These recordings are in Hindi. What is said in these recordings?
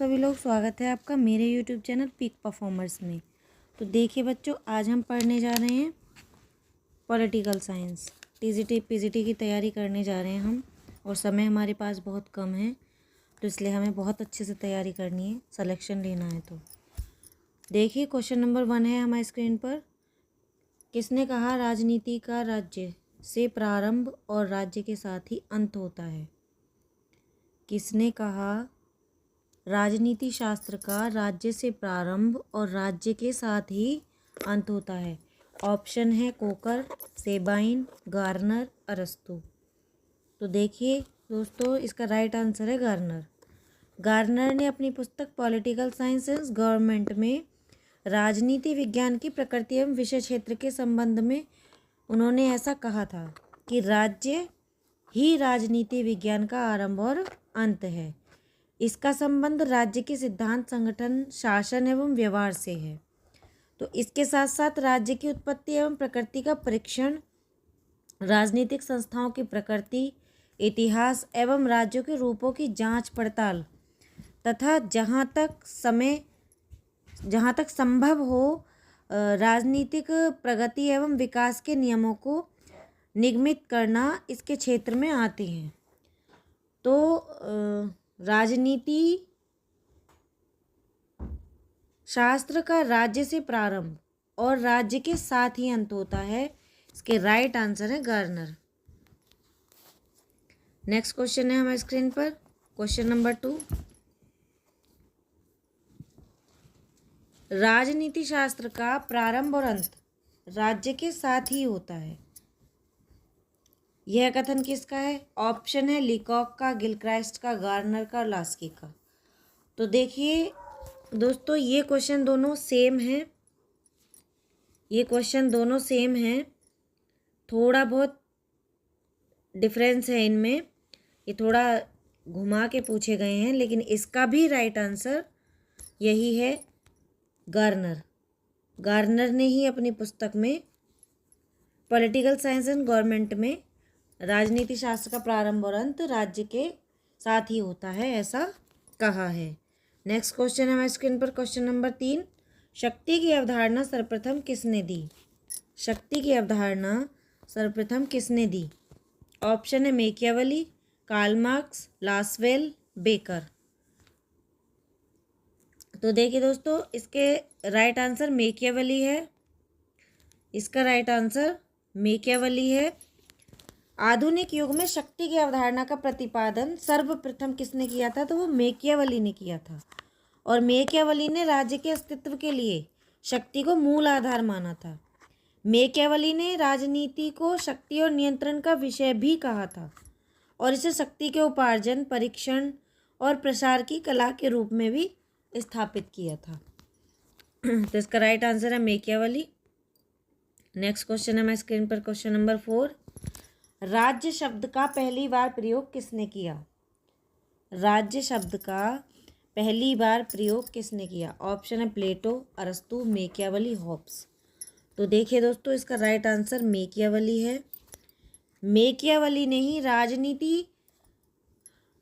सभी लोग, स्वागत है आपका मेरे यूट्यूब चैनल पीक परफॉर्मर्स में। तो देखिए बच्चों, आज हम पढ़ने जा रहे हैं पॉलिटिकल साइंस। टीजीटी पीजीटी की तैयारी करने जा रहे हैं हम, और समय हमारे पास बहुत कम है, तो इसलिए हमें बहुत अच्छे से तैयारी करनी है, सिलेक्शन लेना है। तो देखिए क्वेश्चन नंबर 1 है हमारी स्क्रीन पर। किसने कहा राजनीति का राज्य से प्रारंभ और राज्य के साथ ही अंत होता है? किसने कहा राजनीति शास्त्र का राज्य से प्रारंभ और राज्य के साथ ही अंत होता है? ऑप्शन है कोकर, सेबाइन, गार्नर, अरस्तू। तो देखिए दोस्तों, इसका राइट आंसर है गार्नर। गार्नर ने अपनी पुस्तक पॉलिटिकल साइंसेस गवर्नमेंट में राजनीति विज्ञान की प्रकृति एवं विषय क्षेत्र के संबंध में उन्होंने ऐसा कहा था कि राज्य ही राजनीति विज्ञान का आरंभ और अंत है। इसका संबंध राज्य के सिद्धांत, संगठन, शासन एवं व्यवहार से है। तो इसके साथ साथ राज्य की उत्पत्ति एवं प्रकृति का परीक्षण, राजनीतिक संस्थाओं की प्रकृति, इतिहास एवं राज्यों के रूपों की जांच पड़ताल तथा जहां तक संभव हो राजनीतिक प्रगति एवं विकास के नियमों को निगमित करना इसके क्षेत्र में आते हैं। तो राजनीति शास्त्र का राज्य से प्रारंभ और राज्य के साथ ही अंत होता है। इसके राइट आंसर है गार्नर। नेक्स्ट क्वेश्चन है हमारे स्क्रीन पर, क्वेश्चन नंबर 2। राजनीति शास्त्र का प्रारंभ और अंत राज्य के साथ ही होता है। यह कथन किसका है? ऑप्शन है लीकॉक का, गिलक्राइस्ट का, गार्नर का, लास्की का। तो देखिए दोस्तों, ये क्वेश्चन दोनों सेम हैं, थोड़ा बहुत डिफरेंस है इनमें, ये थोड़ा घुमा के पूछे गए हैं, लेकिन इसका भी राइट आंसर यही है, गार्नर। गार्नर ने ही अपनी पुस्तक में पॉलिटिकल साइंस एंड गवर्नमेंट में राजनीति शास्त्र का प्रारंभ और अंत राज्य के साथ ही होता है, ऐसा कहा है। नेक्स्ट क्वेश्चन है हमारी स्क्रीन पर, क्वेश्चन नंबर 3। शक्ति की अवधारणा सर्वप्रथम किसने दी? शक्ति की अवधारणा सर्वप्रथम किसने दी? ऑप्शन है Machiavelli, Karl Marx, Lasswell, Becker. तो देखिए दोस्तों, इसके राइट आंसर मैकियावेली है। इसका राइट आंसर मैकियावेली है। आधुनिक युग में शक्ति की अवधारणा का प्रतिपादन सर्वप्रथम किसने किया था? तो वो मैकियावेली ने किया था। और मैकियावेली ने राज्य के अस्तित्व के लिए शक्ति को मूल आधार माना था। मैकियावेली ने राजनीति को शक्ति और नियंत्रण का विषय भी कहा था, और इसे शक्ति के उपार्जन, परीक्षण और प्रसार की कला के रूप में भी स्थापित किया था। तो इसका राइट आंसर है मैकियावेली। नेक्स्ट क्वेश्चन है हमारी स्क्रीन पर, क्वेश्चन नंबर 4। राज्य शब्द का पहली बार प्रयोग किसने किया? राज्य शब्द का पहली बार प्रयोग किसने किया? ऑप्शन है प्लेटो, अरस्तू, मैकियावेली, हॉब्स। तो देखिए दोस्तों, इसका राइट आंसर मैकियावेली है। मैकियावेली ने ही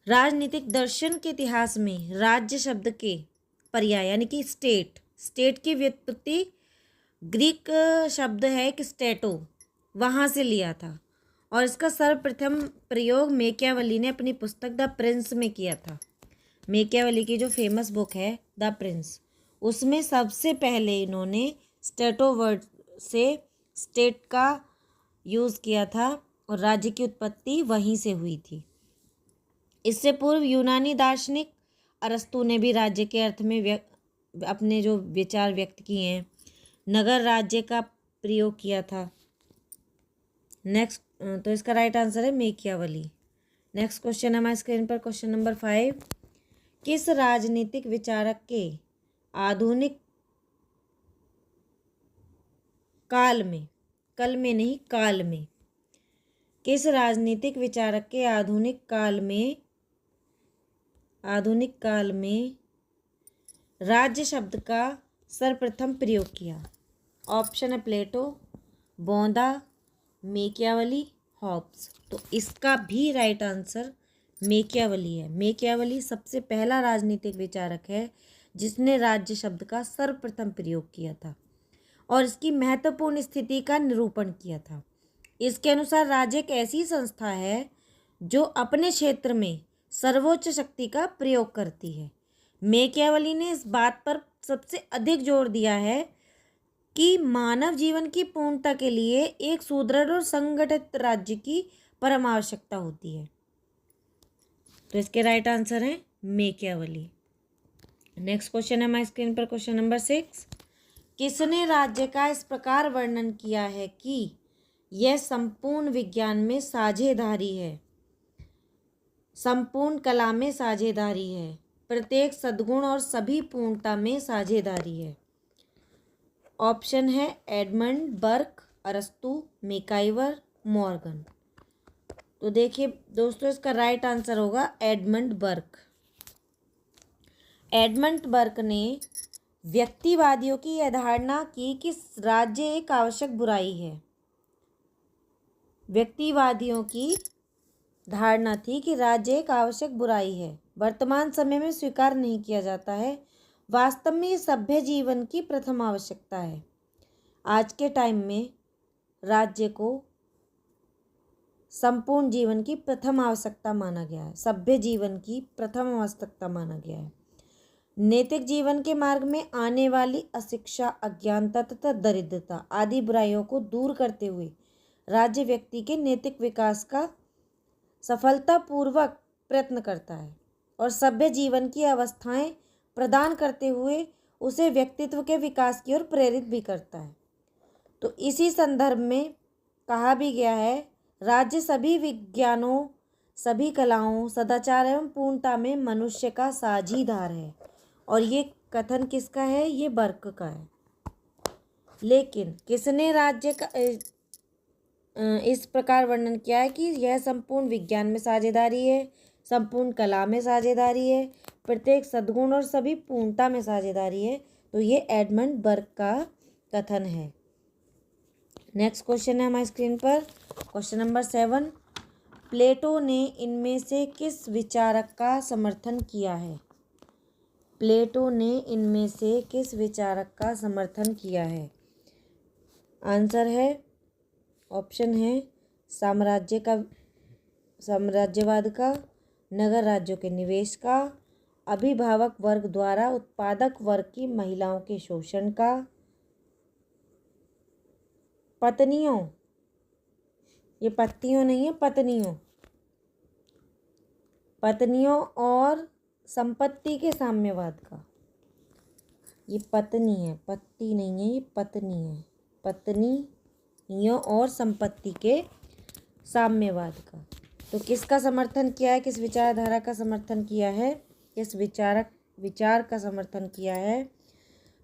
राजनीतिक दर्शन के इतिहास में राज्य शब्द के पर्याय यानी कि स्टेट की व्युत्पत्ति ग्रीक शब्द है एक स्टेटो, वहाँ से लिया था, और इसका सर्वप्रथम प्रयोग मैकियावेली ने अपनी पुस्तक द प्रिंस में किया था। मैकियावेली की जो फेमस बुक है द प्रिंस, उसमें सबसे पहले इन्होंने स्टेटो वर्ड से स्टेट का यूज़ किया था, और राज्य की उत्पत्ति वहीं से हुई थी। इससे पूर्व यूनानी दार्शनिक अरस्तू ने भी राज्य के अर्थ में अपने जो विचार व्यक्त किए हैं, नगर राज्य का प्रयोग किया था। नेक्स्ट, तो इसका राइट आंसर है मैकियावेली। नेक्स्ट क्वेश्चन है हमारी स्क्रीन पर, क्वेश्चन नंबर 5। किस राजनीतिक विचारक के आधुनिक काल में, कल में नहीं काल में, किस राजनीतिक विचारक के आधुनिक काल में राज्य शब्द का सर्वप्रथम प्रयोग किया? ऑप्शन है प्लेटो, बोंदा, मैकियावेली, हॉब्स। तो इसका भी राइट आंसर मेकियावली है। मेकियावली सबसे पहला राजनीतिक विचारक है जिसने राज्य शब्द का सर्वप्रथम प्रयोग किया था और इसकी महत्वपूर्ण स्थिति का निरूपण किया था। इसके अनुसार राज्य एक ऐसी संस्था है जो अपने क्षेत्र में सर्वोच्च शक्ति का प्रयोग करती है। मेकियावली ने इस बात पर सबसे अधिक जोर दिया है कि मानव जीवन की पूर्णता के लिए एक सुदृढ़ और संगठित राज्य की परम आवश्यकता होती है। तो इसके राइट आंसर है मेकियावली। नेक्स्ट क्वेश्चन है हमारी स्क्रीन पर, क्वेश्चन नंबर 6। किसने राज्य का इस प्रकार वर्णन किया है कि यह संपूर्ण विज्ञान में साझेदारी है, संपूर्ण कला में साझेदारी है, प्रत्येक सद्गुण और सभी पूर्णता में साझेदारी है? ऑप्शन है एडमंड बर्क, अरस्तु, मेकाइवर, मॉर्गन। तो देखिए दोस्तों, इसका राइट आंसर होगा एडमंड बर्क। एडमंड बर्क ने व्यक्तिवादियों की यह धारणा की कि राज्य एक आवश्यक बुराई है। व्यक्तिवादियों की धारणा थी कि राज्य एक आवश्यक बुराई है, वर्तमान समय में स्वीकार नहीं किया जाता है। वास्तव में ये सभ्य जीवन की प्रथम आवश्यकता है। आज के टाइम में राज्य को संपूर्ण जीवन की प्रथम आवश्यकता माना गया है, सभ्य जीवन की प्रथम आवश्यकता माना गया है। नैतिक जीवन के मार्ग में आने वाली अशिक्षा, अज्ञानता तथा दरिद्रता आदि बुराइयों को दूर करते हुए राज्य व्यक्ति के नैतिक विकास का सफलतापूर्वक प्रयत्न करता है और सभ्य जीवन की अवस्थाएं प्रदान करते हुए उसे व्यक्तित्व के विकास की ओर प्रेरित भी करता है। तो इसी संदर्भ में कहा भी गया है, राज्य सभी विज्ञानों, सभी कलाओं, सदाचार एवं पूर्णता में मनुष्य का साझीदार है। और ये कथन किसका है? ये बर्क का है। लेकिन किसने राज्य का इस प्रकार वर्णन किया है कि यह संपूर्ण विज्ञान में साझेदारी है, संपूर्ण कला में साझेदारी है, प्रत्येक सद्गुण और सभी पूर्णता में साझेदारी है? तो ये एडमंड बर्क का कथन है। नेक्स्ट क्वेश्चन है हमारी स्क्रीन पर, क्वेश्चन नंबर 7। प्लेटो ने इनमें से किस विचारक का समर्थन किया है? प्लेटो ने इनमें से किस विचारक का समर्थन किया है? आंसर है, ऑप्शन है साम्राज्यवाद का, नगर राज्यों के निवेश का, अभिभावक वर्ग द्वारा उत्पादक वर्ग की महिलाओं के शोषण का, पत्नियों, ये पत्तियों नहीं है, पत्नियों और संपत्ति के साम्यवाद का। ये पत्नी है, पत्ती नहीं है, ये पत्नी है, पत्नियों और संपत्ति के साम्यवाद का। तो किसका समर्थन किया है, किस विचारधारा का समर्थन किया है, किस विचार का समर्थन किया है?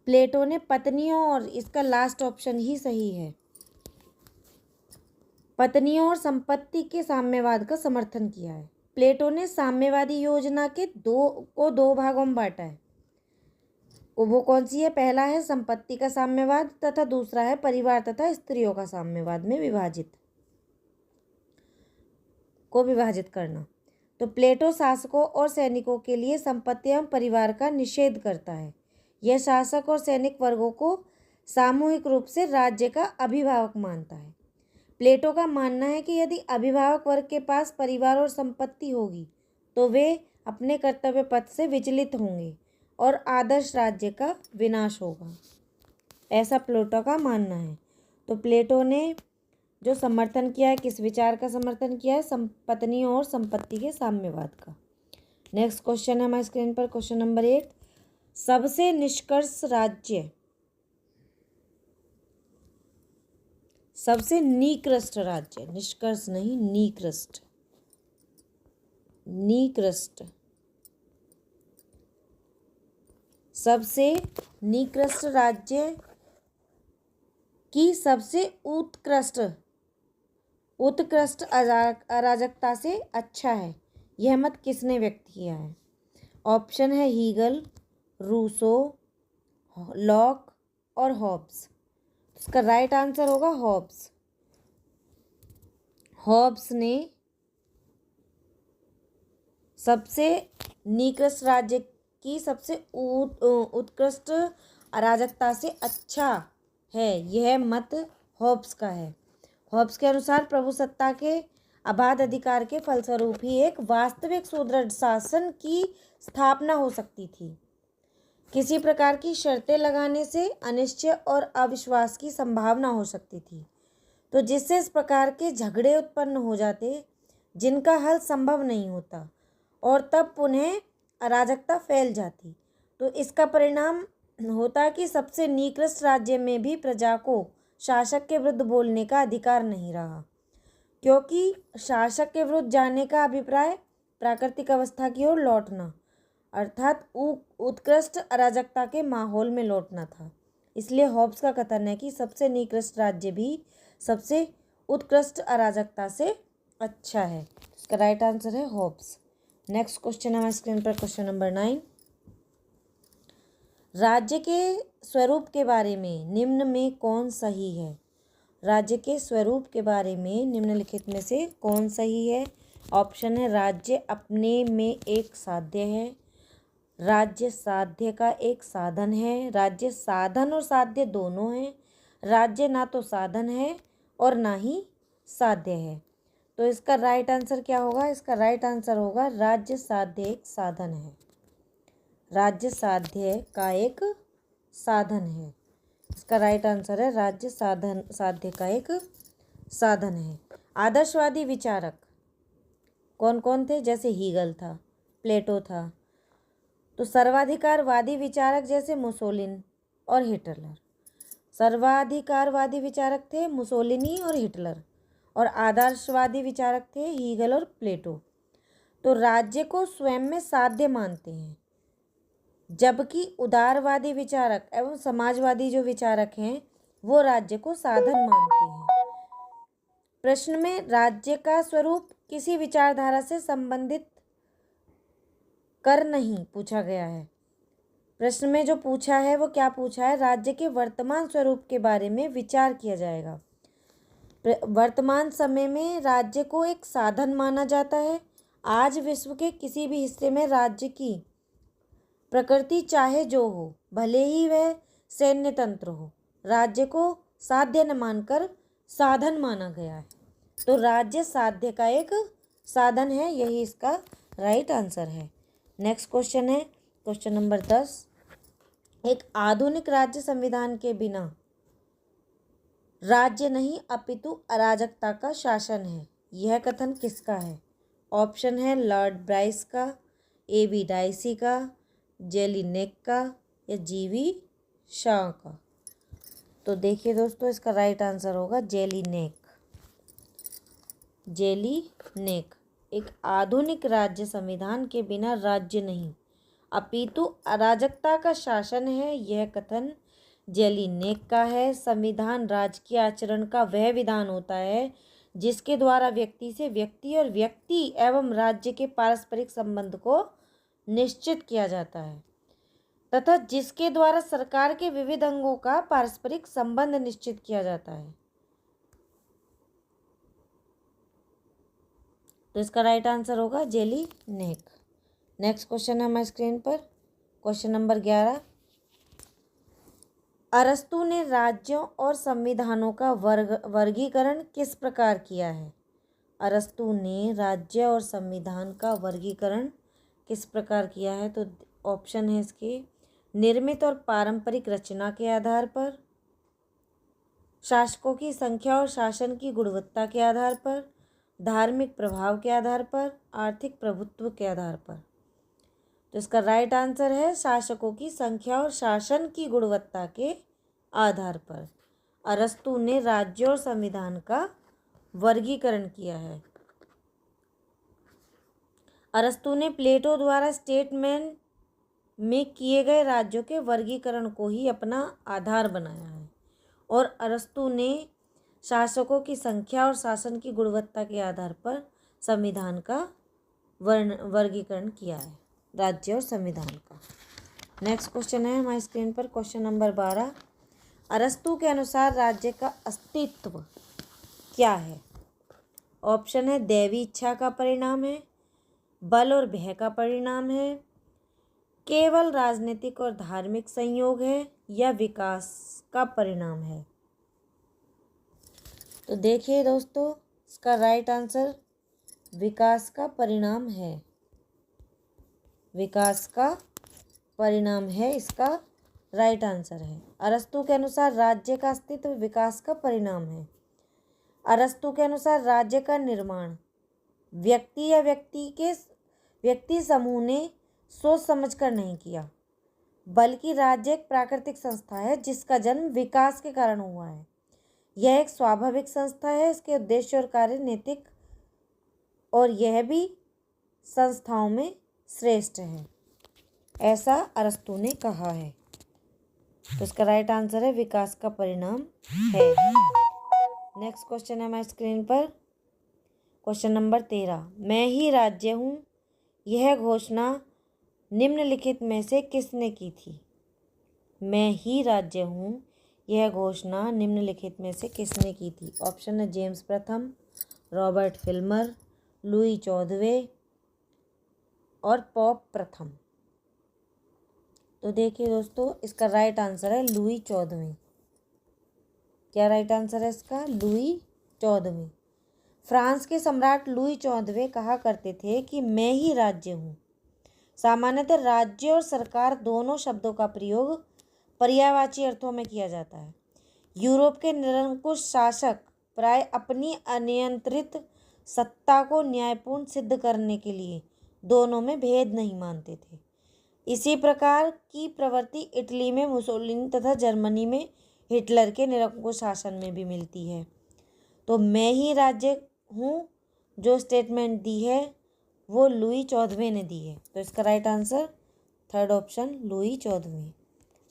प्लेटो ने पत्नियों और, इसका लास्ट ऑप्शन ही सही है, पत्नियों और संपत्ति के साम्यवाद का समर्थन किया है। प्लेटो ने साम्यवादी योजना के दो भागों में बांटा है। वो कौन सी है? पहला है संपत्ति का साम्यवाद तथा दूसरा है परिवार तथा स्त्रियों का साम्यवाद में विभाजित करना। तो प्लेटो शासकों और सैनिकों के लिए संपत्ति एवं परिवार का निषेध करता है। यह शासक और सैनिक वर्गों को सामूहिक रूप से राज्य का अभिभावक मानता है। प्लेटो का मानना है कि यदि अभिभावक वर्ग के पास परिवार और संपत्ति होगी तो वे अपने कर्तव्य पथ से विचलित होंगे और आदर्श राज्य का विनाश होगा, ऐसा प्लेटो का मानना है। तो प्लेटो ने जो समर्थन किया है, किस विचार का समर्थन किया है? पत्नियों और संपत्ति के साम्यवाद का। नेक्स्ट क्वेश्चन है हमारी स्क्रीन पर, क्वेश्चन नंबर 8। सबसे निष्कर्ष राज्य, सबसे निकृष्ट राज्य, निष्कर्ष नहीं, निकृष्ट, सबसे निकृष्ट राज्य की सबसे उत्कृष्ट अराजकता से अच्छा है, यह मत किसने व्यक्त किया है? ऑप्शन है हीगल, रूसो, लॉक और हॉब्स। इसका राइट आंसर होगा हॉब्स। हॉब्स ने सबसे निकृष्ट राज्य की सबसे उत्कृष्ट अराजकता से अच्छा है, यह मत हॉब्स का है। हॉब्स के अनुसार प्रभुसत्ता के अबाध अधिकार के फलस्वरूप ही एक वास्तविक सुदृढ़ शासन की स्थापना हो सकती थी। किसी प्रकार की शर्तें लगाने से अनिश्चय और अविश्वास की संभावना हो सकती थी, तो जिससे इस प्रकार के झगड़े उत्पन्न हो जाते जिनका हल संभव नहीं होता, और तब पुनः अराजकता फैल जाती। तो इसका परिणाम होता कि सबसे निकृष्ट राज्य में भी प्रजा को शासक के विरुद्ध बोलने का अधिकार नहीं रहा, क्योंकि शासक के विरुद्ध जाने का अभिप्राय प्राकृतिक अवस्था की ओर लौटना अर्थात उत्कृष्ट अराजकता के माहौल में लौटना था। इसलिए हॉब्स का कथन है कि सबसे निकृष्ट राज्य भी सबसे उत्कृष्ट अराजकता से अच्छा है। इसका राइट आंसर है हॉब्स। नेक्स्ट क्वेश्चन हमारे स्क्रीन पर क्वेश्चन नंबर 9। राज्य के स्वरूप के बारे में निम्न में कौन सही है? राज्य के स्वरूप के बारे में निम्नलिखित में से कौन सही है? ऑप्शन है राज्य अपने में एक साध्य है, राज्य साध्य का एक साधन है, राज्य साधन और साध्य दोनों है, राज्य ना तो साधन है और ना ही साध्य है। तो इसका राइट आंसर क्या होगा? इसका राइट आंसर होगा राज्य साध्य एक साधन है। राज्य साध्य का एक साधन है। इसका राइट आंसर है राज्य साध्य का एक साधन है। आदर्शवादी विचारक कौन कौन थे? जैसे हीगल था, प्लेटो था। तो सर्वाधिकारवादी विचारक जैसे मुसोलिनी और हिटलर। सर्वाधिकारवादी विचारक थे मुसोलिनी और हिटलर, और आदर्शवादी विचारक थे हीगल और प्लेटो। तो राज्य को स्वयं में साध्य मानते हैं, जबकि उदारवादी विचारक एवं समाजवादी जो विचारक हैं वो राज्य को साधन मानते हैं। प्रश्न में राज्य का स्वरूप किसी विचारधारा से संबंधित कर नहीं पूछा गया है। प्रश्न में जो पूछा है वो क्या पूछा है? राज्य के वर्तमान स्वरूप के बारे में विचार किया जाएगा। वर्तमान समय में राज्य को एक साधन माना जाता है। आज विश्व के किसी भी हिस्से में राज्य की प्रकृति चाहे जो हो, भले ही वह सैन्य तंत्र हो, राज्य को साध्य न मानकर साधन माना गया है। तो राज्य साध्य का एक साधन है, यही इसका राइट आंसर है। नेक्स्ट क्वेश्चन है क्वेश्चन नंबर 10। एक आधुनिक राज्य संविधान के बिना राज्य नहीं अपितु अराजकता का शासन है, यह कथन किसका है? ऑप्शन है लॉर्ड ब्राइस का, AB डाइसी का, जेलीनेक का या GV शॉ का। तो देखिए दोस्तों, इसका राइट आंसर होगा जेलीनेक। जेलीनेक एक आधुनिक राज्य संविधान के बिना राज्य नहीं अपितु अराजकता का शासन है, यह कथन जेलीनेक का है। संविधान राजकीय आचरण का वह विधान होता है जिसके द्वारा व्यक्ति से व्यक्ति और व्यक्ति एवं राज्य के पारस्परिक संबंध को निश्चित किया जाता है तथा जिसके द्वारा सरकार के विविध अंगों का पारस्परिक संबंध निश्चित किया जाता है। तो इसका राइट आंसर होगा जेलीनेक। नेक्स्ट क्वेश्चन है हमारे स्क्रीन पर क्वेश्चन नंबर 11। अरस्तु ने राज्यों और संविधानों का वर्गीकरण किस प्रकार किया है? अरस्तु ने राज्य और संविधान का वर्गीकरण किस प्रकार किया है? तो ऑप्शन है इसके निर्मित और पारंपरिक रचना के आधार पर, शासकों की संख्या और शासन की गुणवत्ता के आधार पर, धार्मिक प्रभाव के आधार पर, आर्थिक प्रभुत्व के आधार पर। तो इसका राइट आंसर है शासकों की संख्या और शासन की गुणवत्ता के आधार पर अरस्तु ने राज्य और संविधान का वर्गीकरण किया है। अरस्तु ने प्लेटो द्वारा स्टेटमेंट में किए गए राज्यों के वर्गीकरण को ही अपना आधार बनाया है, और अरस्तु ने शासकों की संख्या और शासन की गुणवत्ता के आधार पर संविधान का वर्गीकरण किया है, राज्य और संविधान का। नेक्स्ट क्वेश्चन है हमारी स्क्रीन पर क्वेश्चन नंबर 12। अरस्तु के अनुसार राज्य का अस्तित्व क्या है? ऑप्शन है दैवी इच्छा का परिणाम है, बल और भय का परिणाम है, केवल राजनीतिक और धार्मिक संयोग है, या विकास का परिणाम है। तो देखिए दोस्तों, इसका राइट आंसर विकास का परिणाम है। विकास का परिणाम है, इसका राइट आंसर है। अरस्तु के अनुसार राज्य का अस्तित्व विकास का परिणाम है। अरस्तु के अनुसार राज्य का निर्माण व्यक्ति या व्यक्ति समूह ने सोच समझकर नहीं किया, बल्कि राज्य एक प्राकृतिक संस्था है जिसका जन्म विकास के कारण हुआ है। यह एक स्वाभाविक संस्था है, इसके उद्देश्य और कार्य नैतिक और यह भी संस्थाओं में श्रेष्ठ है, ऐसा अरस्तु ने कहा है। तो इसका राइट आंसर है विकास का परिणाम है। नेक्स्ट क्वेश्चन है हमारी स्क्रीन पर, क्वेश्चन नंबर 13। मैं ही राज्य हूँ, यह घोषणा निम्नलिखित में से किसने की थी? मैं ही राज्य हूँ, यह घोषणा निम्नलिखित में से किसने की थी? ऑप्शन है जेम्स प्रथम, रॉबर्ट फिल्मर, लुई 14वें और पॉप प्रथम। तो देखिए दोस्तों, इसका राइट आंसर है लुई 14वें। क्या राइट आंसर है इसका? लुई 14वें। फ्रांस के सम्राट लुई 14वें कहा करते थे कि मैं ही राज्य हूँ। सामान्यतः राज्य और सरकार दोनों शब्दों का प्रयोग पर्यायवाची अर्थों में किया जाता है। यूरोप के निरंकुश शासक प्राय अपनी अनियंत्रित सत्ता को न्यायपूर्ण सिद्ध करने के लिए दोनों में भेद नहीं मानते थे। इसी प्रकार की प्रवृत्ति इटली में मुसोलिनी तथा जर्मनी में हिटलर के निरंकुश शासन में भी मिलती है। तो मैं ही राज्य हूँ जो स्टेटमेंट दी है वो लुई 14वें ने दी है। तो इसका right answer third option Louis 14वें।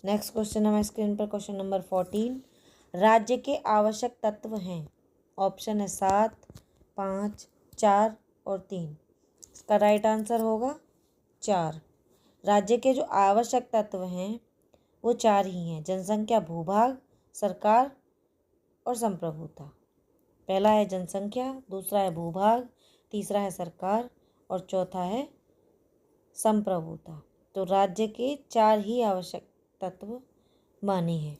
नेक्स्ट क्वेश्चन हमारे स्क्रीन पर, क्वेश्चन नंबर 14। राज्य के आवश्यक तत्व हैं। ऑप्शन है 7, 5, 4 और 3। इसका राइट आंसर होगा 4। राज्य के जो आवश्यक तत्व हैं वो 4 ही हैं: जनसंख्या, भूभाग, सरकार और संप्रभुता। पहला है जनसंख्या, दूसरा है भूभाग, तीसरा है सरकार और चौथा है संप्रभुता। तो राज्य के 4 ही आवश्यक तत्व माने हैं।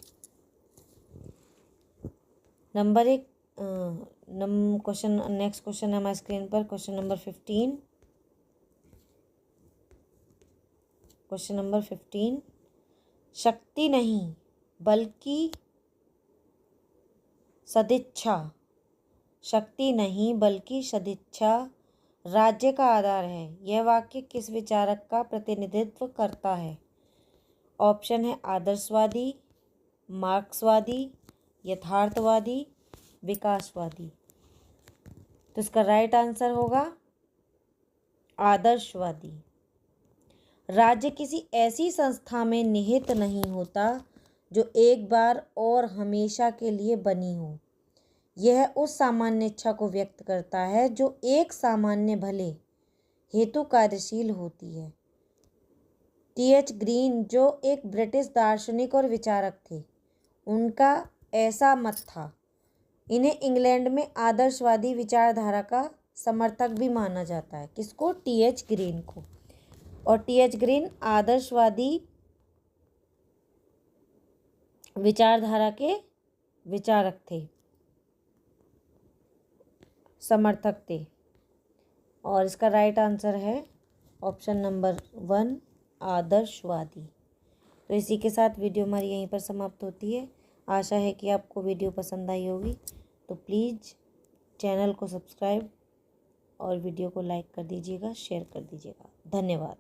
नंबर 1 क्वेश्चन, नेक्स्ट क्वेश्चन है हमारे स्क्रीन पर, क्वेश्चन नंबर 15। Question number 15। शक्ति नहीं बल्कि सदिच्छा, शक्ति नहीं बल्कि सदिच्छा राज्य का आधार है। यह वाक्य किस विचारक का प्रतिनिधित्व करता है? ऑप्शन है आदर्शवादी, मार्क्सवादी, यथार्थवादी, विकासवादी। तो इसका राइट आंसर होगा आदर्शवादी। राज्य किसी ऐसी संस्था में निहित नहीं होता जो एक बार और हमेशा के लिए बनी हो। यह उस सामान्य इच्छा को व्यक्त करता है जो एक सामान्य भले हेतु कार्यशील होती है। टी.एच. ग्रीन, जो एक ब्रिटिश दार्शनिक और विचारक थे, उनका ऐसा मत था। इन्हें इंग्लैंड में आदर्शवादी विचारधारा का समर्थक भी माना जाता है। किसको? टी.एच. ग्रीन को। और टी.एच. ग्रीन आदर्शवादी विचारधारा के विचारक थे, समर्थक थे। और इसका राइट आंसर है ऑप्शन नंबर 1 आदर्शवादी। तो इसी के साथ वीडियो हमारी यहीं पर समाप्त होती है। आशा है कि आपको वीडियो पसंद आई होगी। तो प्लीज़ चैनल को सब्सक्राइब और वीडियो को लाइक कर दीजिएगा, शेयर कर दीजिएगा। धन्यवाद।